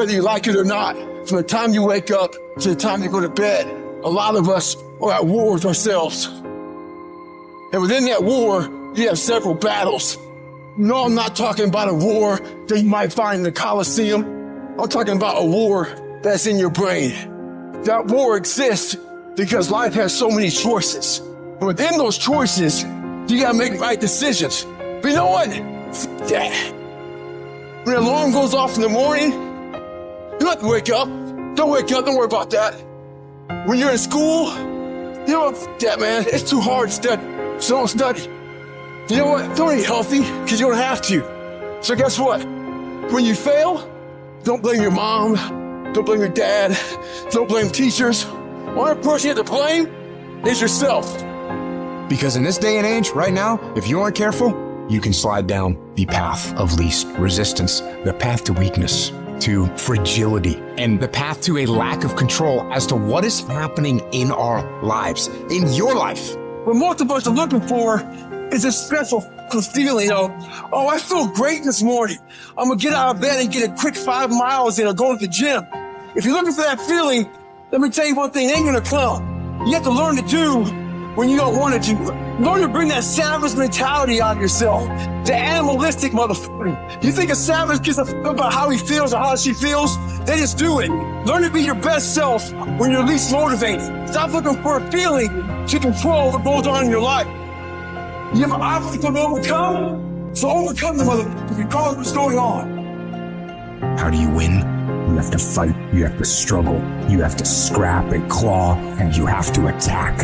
whether you like it or not, from the time you wake up to the time you go to bed, a lot of us are at war with ourselves. And within that war, you have several battles. No, I'm not talking about a war that you might find in the Coliseum. I'm talking about a war that's in your brain. That war exists because life has so many choices. And within those choices, you gotta make right decisions. But you know what? F that. When the alarm goes off in the morning, you don't have to wake up. Don't wake up, don't worry about that. When you're in school, you know what? F that, man. It's too hard to study, so don't study. You know what? Don't eat healthy, because you don't have to. So guess what? When you fail, don't blame your mom, don't blame your dad, don't blame teachers. Only person you have to blame is yourself. Because in this day and age, right now, if you aren't careful, you can slide down the path of least resistance, the path to weakness, to fragility, and the path to a lack of control as to what is happening in our lives, in your life. What most of us are looking for is a special feeling of, oh, I feel great this morning. I'm gonna get out of bed and get a quick 5 miles in or go to the gym. If you're looking for that feeling, let me tell you one thing, it ain't gonna come. You have to learn to do when you don't want to do. Learn to bring that savage mentality out of yourself. The animalistic motherfucker. You think a savage gives a fuck about how he feels or how she feels? They just do it. Learn to be your best self when you're least motivated. Stop looking for a feeling to control what goes on in your life. You have an obstacle to overcome, so overcome the motherfucker regardless of what's going on. How do you win? You have to fight, you have to struggle, you have to scrap and claw, and you have to attack.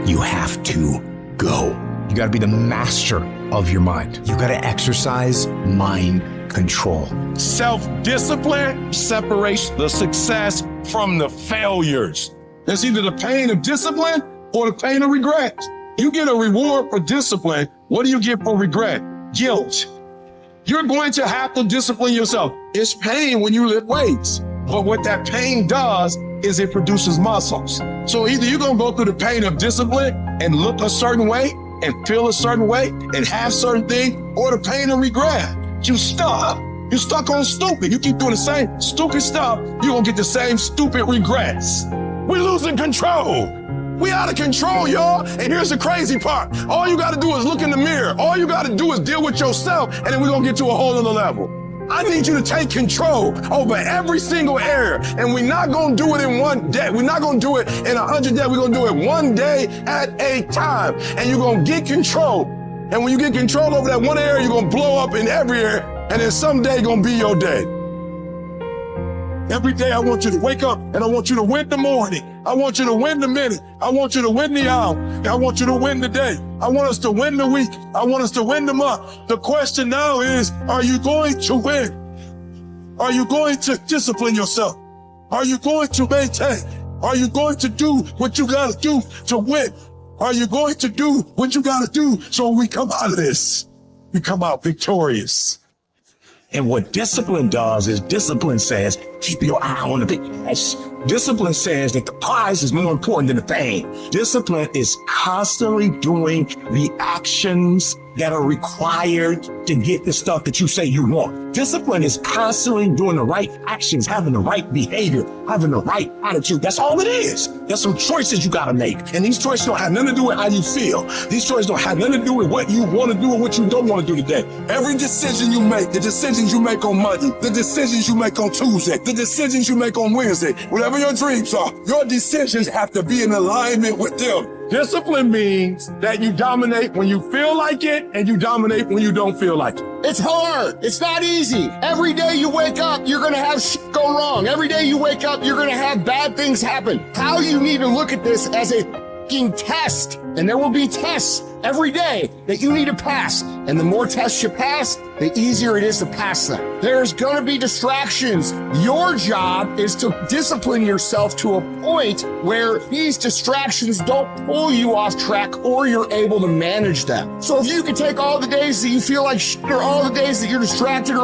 You have to go. You gotta be the master of your mind. You gotta exercise mind control. Self-discipline separates the success from the failures. It's either the pain of discipline or the pain of regret. You get a reward for discipline. What do you get for regret? Guilt. You're going to have to discipline yourself. It's pain when you lift weights. But what that pain does is it produces muscles. So either you're going to go through the pain of discipline and look a certain way and feel a certain way and have certain things, or the pain of regret. You're stuck on stupid. You keep doing the same stupid stuff, you're going to get the same stupid regrets. We're losing control. We out of control, y'all. And here's the crazy part. All you got to do is look in the mirror. All you got to do is deal with yourself, and then we're going to get to a whole other level. I need you to take control over every single area, and we're not going to do it in one day. We're not going to do it in 100 days. We're going to do it one day at a time, and you're going to get control. And when you get control over that one area, you're going to blow up in every area, and then someday going to be your day. Every day I want you to wake up and I want you to win the morning. I want you to win the minute. I want you to win the hour. I want you to win the day. I want us to win the week. I want us to win the month. The question now is, are you going to win? Are you going to discipline yourself? Are you going to maintain? Are you going to do what you got to do to win? Are you going to do what you got to do so we come out of this, we come out victorious? And what discipline does is discipline says, keep your eye on the big prize. Discipline says that the prize is more important than the pain. Discipline is constantly doing the actions that are required to get the stuff that you say you want. Discipline is constantly doing the right actions, having the right behavior, having the right attitude. That's all it is. There's some choices you gotta make. And these choices don't have nothing to do with how you feel. These choices don't have nothing to do with what you want to do or what you don't want to do today. Every decision you make, the decisions you make on Monday, the decisions you make on Tuesday, the decisions you make on Wednesday, whatever your dreams are, your decisions have to be in alignment with them. Discipline means that you dominate when you feel like it and you dominate when you don't feel like it. It's hard. It's not easy. Every day you wake up, you're going to have shit go wrong. Every day you wake up, you're going to have bad things happen. How you need to look at this as a fucking test. And there will be tests every day that you need to pass. And the more tests you pass, the easier it is to pass them. There's going to be distractions. Your job is to discipline yourself to a point where these distractions don't pull you off track or you're able to manage them. So if you can take all the days that you feel like shit or all the days that you're distracted or